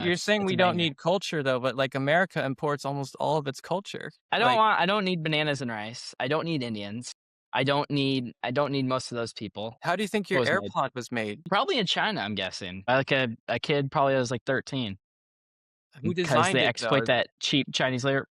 You're saying It's we don't amazing. need culture though, but like America imports almost all of its culture. Like, I don't need bananas and rice. I don't need Indians. I don't need most of those people. how do you think What your was made? AirPod was made? Probably in China, I'm guessing. Like a kid probably was like 13 Who because designed they it exploit though? that cheap Chinese labor.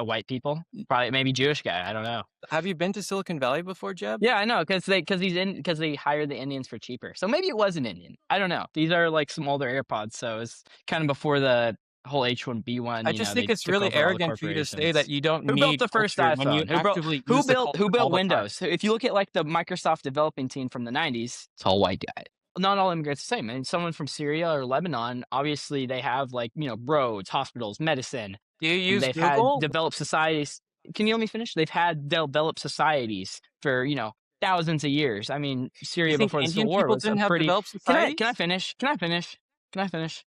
White people, probably maybe Jewish guy. I don't know. Have you been to Silicon Valley before, Jeb? Yeah, I know because they hired the Indians for cheaper. So maybe it was an Indian. I don't know. These are like some older AirPods, so it's kind of before the whole H1B1. I You just know, think they it's took really over all the arrogant for you to say that corporations. you don't Who built need the first culture when you iPhone? actively use the who culture all built the time. Windows? So if you look at like the Microsoft developing team from the 90s, it's all white guy. Not all immigrants the same. And someone from Syria or Lebanon, obviously they have like, roads, hospitals, medicine. Do you use They've had Google? developed societies. Can you let me finish? They've had developed societies for, thousands of years. I mean, You Syria think before the Civil Indian War people was a didn't have pretty. developed Can I societies? finish? Can I finish? Can I finish?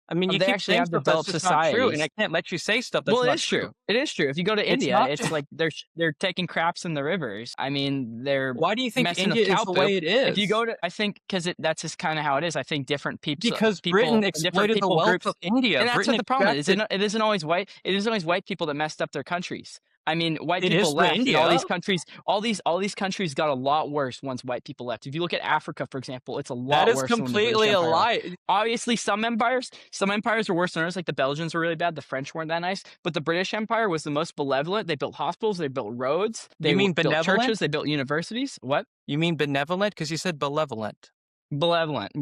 I mean, you They keep actually saying have stuff that's developed just not true, and societies. I can't let you say stuff Well, that's it not is true. true. It is true. If you go to It's India, not it's true. like they're taking craps in the rivers. I mean, they're Why do you think messing India with is cow the way poop. it If you is? go to, I think, because that's just kind of how it is. I think Because Britain people, different exploited the people wealth of groups, India. and that's Britain what the problem is. extracted. It isn't always white. It isn't always white people that messed up their countries. I mean, white It is people for left, and all India. these countries, all these countries got a lot worse once white people left. If you look at Africa, for example, it's a That lot is worse than when the British completely a Empire left. lie. Obviously, some empires were worse than others. Like the Belgians were really bad. The French weren't that nice. But the British Empire was the most benevolent. They built hospitals. They built roads. You mean Built benevolent? churches. They built universities. What? You mean benevolent? Because you said malevolent. Benevolent.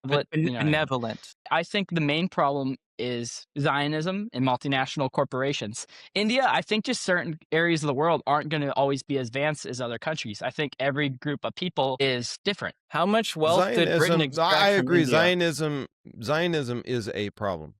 But Benevolent. I think the main problem is Zionism and multinational corporations. India, I think just certain areas of the world aren't going to always be as advanced as other countries. I think every group of people is different. How much wealth did Britain Zionism, I extract from agree. India? Zionism is a problem.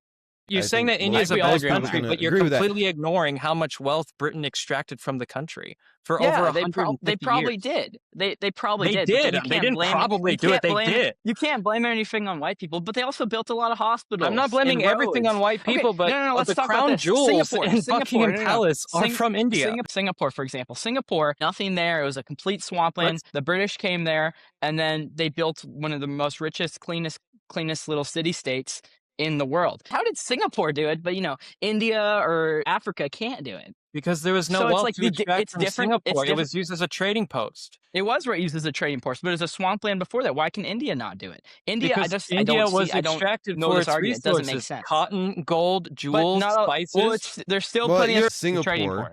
You're I saying think that India is a we all bad most agree on people country, can that. but you're agree with that. completely ignoring how much wealth Britain extracted from the country for over Yeah, they 150 probably years. did. They probably They did, but did. you They can't didn't blame it. probably do it. They did. You can't blame anything on white people. But they also built a lot of I'm not hospitals blaming and everything on roads. white Okay, people, but no. Let's the talk about crown this. jewels in Buckingham No. Palace are from India. Singapore, for example. Singapore, nothing there. It was a complete swampland. Let's The British came there, and then they built one of the most richest, cleanest little city states in the world. How did Singapore do it? But India or Africa can't do it. because there was no So it's wealth like to extract it's from different. It's Singapore. It different. was used as a trading post. It was used as a trading post, but it was a swampland before that. Why can India not do it? India, Because I India was I don't extracted know for this its argument. It doesn't make resources: sense. cotton, gold, But jewels, not all, well, spices. there's still Well, plenty of trading for Singapore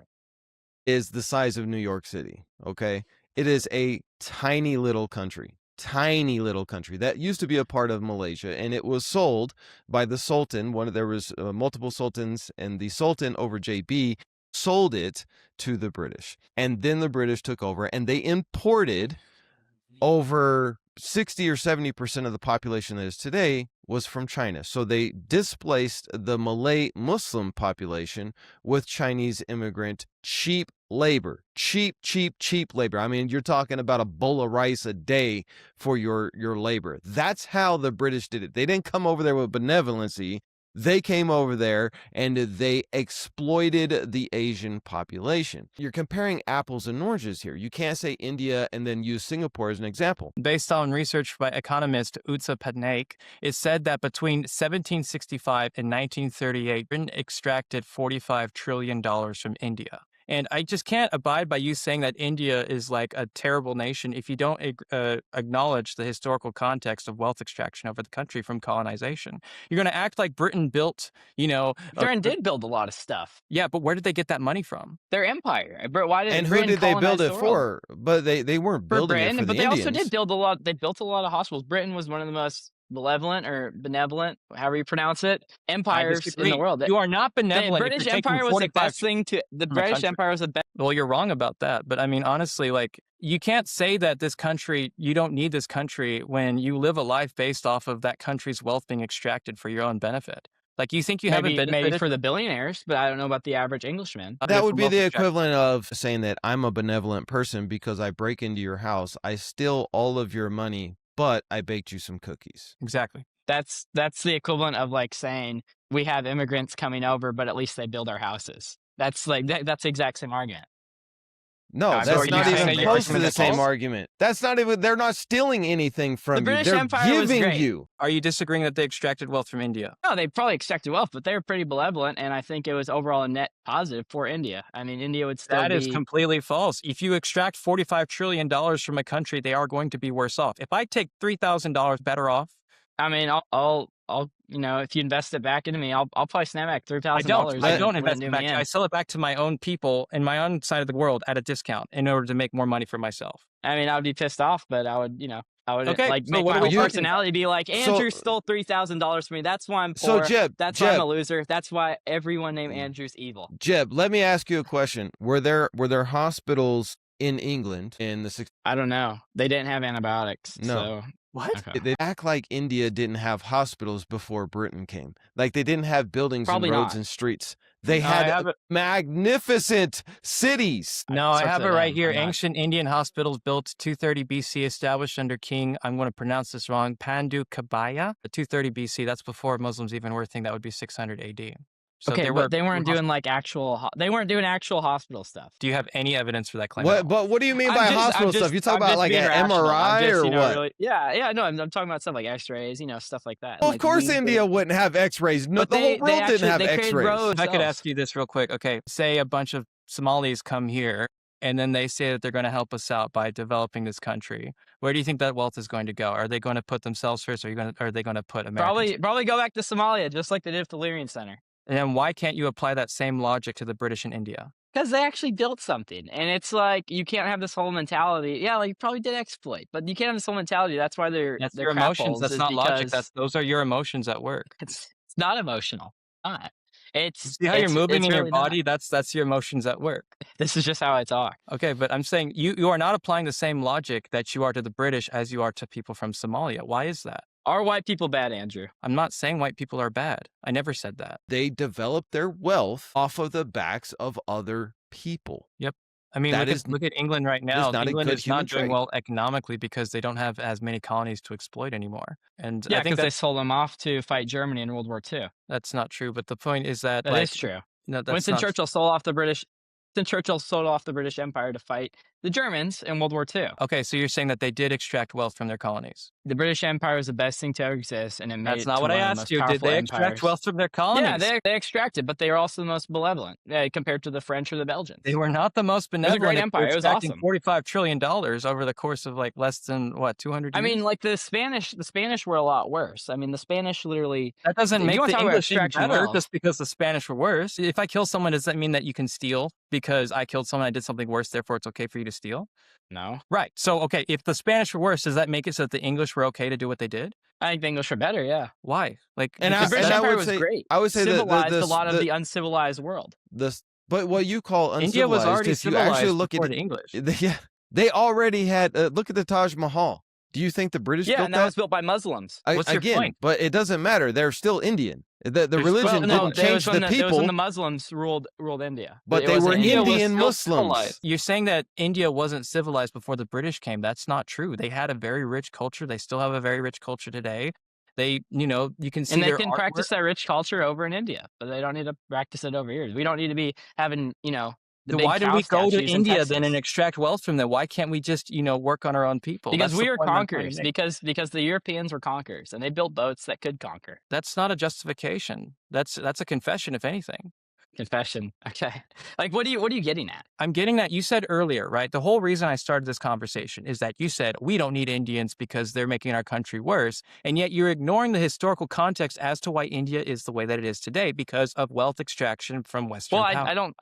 it. is the size of New York City. Okay, it is a tiny little country. Tiny little country that used to be a part of Malaysia, and it was sold by the Sultan. There was multiple sultans, and the Sultan over JB sold it to the British, and then the British took over, and they imported over 60 or 70% of the population that is today was from China. So they displaced the Malay Muslim population with Chinese immigrant cheap labor. Cheap labor. I mean, you're talking about a bowl of rice a day for your labor. That's how the British did it. They didn't come over there with benevolency. They came over there and they exploited the Asian population. You're comparing apples and oranges here. You can't say India and then use Singapore as an example. Based on research by economist Utsa Patnaik, it said that between 1765 and 1938, Britain extracted $45 trillion from India. And I just can't abide by you saying that India is like a terrible nation if you don't acknowledge the historical context of wealth extraction over the country from colonization. You're going to act like Britain built, Britain did build a lot of stuff. Yeah, but where did they get that money from? Their empire. Why did And who Britain did they build colonize it the world? for? But they weren't For building it Britain, for but the they Indians. also did build a lot. They built a lot of hospitals. Britain was one of the most benevolent, however you pronounce it, empires in the world. You are not benevolent. The British Empire was the best thing to. The British Empire was the best. Well, you're wrong about that. But I mean, honestly, like, you can't say that you don't need this country when you live a life based off of that country's wealth being extracted for your own benefit. Like, you think you haven't benefited? Maybe for the billionaires, but I don't know about the average Englishman. That would be the equivalent of saying that I'm a benevolent person because I break into your house, I steal all of your money, but I baked you some cookies. Exactly. That's the equivalent of like saying we have immigrants coming over, but at least they build our houses. That's like that's the exact same argument. No, So are that's you not saying even that your close to argument the is same false? argument. That's not even, they're not stealing anything from you. British They're Empire was giving great. you. Are you disagreeing that they extracted wealth from India? No, they probably extracted wealth, but they were pretty benevolent, and I think it was overall a net positive for India. I mean, India would still That is be. completely false. If you extract $45 trillion from a country, they are going to be worse off. If I take $3,000 better off, I mean, I'll, if you invest it back into me, I'll probably snap back $3,000. I don't and invest do it me back. in. I sell it back to my own people in my own side of the world at a discount in order to make more money for myself. I mean, I would be pissed off, but I would, Okay, like so make what my are we whole talking personality be like, Andrew stole $3,000 from me. That's why I'm So poor. Jeb, That's why I'm a loser. That's why everyone named Andrew's evil. Jeb, let me ask you a question. Were there hospitals in England in the 60s? I don't know. They didn't have antibiotics. No. So. What? Okay. They act like India didn't have hospitals before Britain came. Like they didn't have buildings Probably and roads not. and streets. They No, I had have it. magnificent cities. No, I have it right here. I'm not. Ancient Indian hospitals built 230 BC, established under King, I'm going to pronounce this wrong, Pandu Kabaya. 230 BC, that's before Muslims even were a thing. That would be 600 AD. So Okay, there but they were weren't doing like they weren't doing actual hospital stuff. Do you have any evidence for that claim? What? But what do you mean by I'm hospital stuff? You talk about like an MRI or what? Really, yeah. No, I'm talking about stuff like X-rays, stuff like that. Well, like of course, India wouldn't have X-rays. No, the whole world didn't have X-rays. If I could ask you this real quick. Okay, say a bunch of Somalis come here and then they say that they're going to help us out by developing this country. Where do you think that wealth is going to go? Are they going to put themselves first, or are they going to put Americans? Probably go back to Somalia, just like they did with the Lyrian Center. And then why can't you apply that same logic to the British in India? Because they actually built something, and it's like you can't have this whole mentality. Yeah, like you probably did exploit, but you can't have this whole mentality. That's why they're your emotions. That's not logic. Those are your emotions at work. It's not emotional. Not. It's see how you're moving in really your body. That's your emotions at work. This is just how I talk. Okay, but I'm saying you are not applying the same logic that you are to the British as you are to people from Somalia. Why is that? Are white people bad, Andrew? I'm not saying white people are bad. I never said that. They developed their wealth off of the backs of other people. Yep. I mean, look at England right now. England is not doing well economically because they don't have as many colonies to exploit anymore. And yeah, I think they sold them off to fight Germany in World War II. That's not true. But the point is that that is true. No, that's Winston Churchill sold off the British. Churchill sold off the British Empire to fight the Germans in World War II. Okay, so you're saying that they did extract wealth from their colonies. The British Empire was the best thing to ever exist, and it made That's not what I asked you. Did they extract wealth from their colonies? Yeah, they extracted, but they were also the most benevolent compared to the French or the Belgians. They were not the most benevolent. It was a great empire. It was awesome. $45 trillion over the course of like less than 200 years. I mean, like the Spanish were a lot worse. I mean, the Spanish literally. That doesn't make the English better just because the Spanish were worse. If I kill someone, does that mean that you can steal because I killed someone, I did something worse, therefore it's okay for you to steal? No. Right. So, okay, if the Spanish were worse, does that make it so that the English were okay to do what they did? I think the English were better, yeah. Why? Like, the British Empire was great. I would say civilized a lot of the uncivilized world. But what you call uncivilized, India was already civilized before the English. Yeah, they already had. Look at the Taj Mahal. Do you think the British built that? Yeah, and that was built by Muslims. What's your point? But it doesn't matter. They're still Indian. The religion didn't change the people. It was when the Muslims ruled India. But they were Indian Muslims. You're saying that India wasn't civilized before the British came. That's not true. They had a very rich culture. They still have a very rich culture today. They, you can see and they their can artwork. Practice that rich culture over in India, but they don't need to practice it over here. We don't need to be having, why do we go to India then and extract wealth from them? Why can't we just, work on our own people? Because we were conquerors. Because the Europeans were conquerors, and they built boats that could conquer. That's not a justification. That's a confession, if anything. Confession. Okay. Like, what are you getting at? I'm getting at, you said earlier, right? The whole reason I started this conversation is that you said we don't need Indians because they're making our country worse. And yet you're ignoring the historical context as to why India is the way that it is today because of wealth extraction from Western power. I don't